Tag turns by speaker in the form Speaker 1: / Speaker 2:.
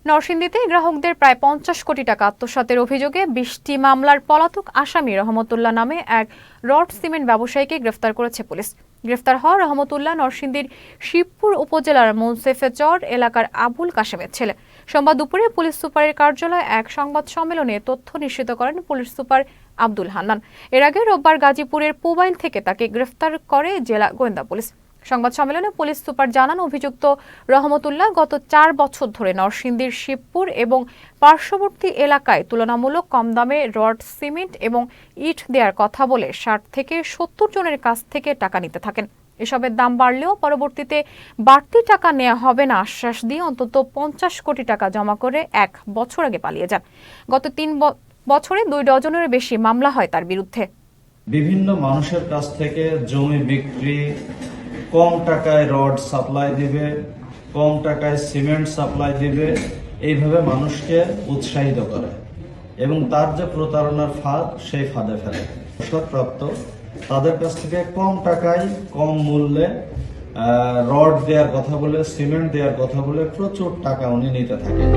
Speaker 1: নরসিংদীতে গ্রাহকদের প্রায় 50 কোটি টাকা আত্মসাতের অভিযোগে 20টি মামলার পলাতক আসামি রহমতুল্লাহ নামে এক রড সিমেন্ট ব্যবসায়ীকে গ্রেফতার করেছে পুলিশ। গ্রেফতার হওয়া রহমতুল্লাহ নরসিংদীর শিবপুর উপজেলার মুন্সেফেচর এলাকার আবুল কাশেমের ছেলে। সোমবার দুপুরে পুলিশ সুপারের কার্যালয়ে এক সংবাদ সম্মেলনে তথ্য নিশ্চিত করেন পুলিশ সুপার আব্দুল হান্নান। এর আগে রোববার গাজীপুরের পুবাইল থেকে তাকে গ্রেফতার করে জেলা গোয়েন্দা পুলিশ। সংবাদ সম্মেলনে পুলিশ সুপার জানান, অভিযুক্ত রহমতুল্লাহ গত 4 বছর ধরে নরসিংদীর শিবপুর এবং পার্শ্ববর্তী এলাকায় তুলনামূলক কম দামে রড, সিমেন্ট এবং ইট দেওয়ার কথা বলে 60 থেকে 70 জনের কাছ থেকে টাকা নিতে থাকেন। এসবের দাম বাড়লেও পরবর্তীতে বাড়তি টাকা নেওয়া হবে না আশ্বাস দিয়ে অন্তত 50 কোটি টাকা জমা করে 1 বছর আগে পালিয়ে যান। গত 3 বছরে 2 ডজনের বেশি মামলা হয় তার বিরুদ্ধে।
Speaker 2: বিভিন্ন মানুষের কাছ থেকে জমি বিক্রি, কম টাকায় রড সাপ্লাই দিবে, কম টাকায় সিমেন্ট সাপ্লাই দিবে, এইভাবে মানুষকে উৎসাহিত করে এবং তার যে প্রতারণার ফাঁদ, সেই ফাঁদে ফেলে। অবসরপ্রাপ্ত তাদের কাছ থেকে কম টাকায় কম মূল্যে রড দেওয়ার কথা বলে, সিমেন্ট দেওয়ার কথা বলে প্রচুর টাকা উনি নিতে থাকেন।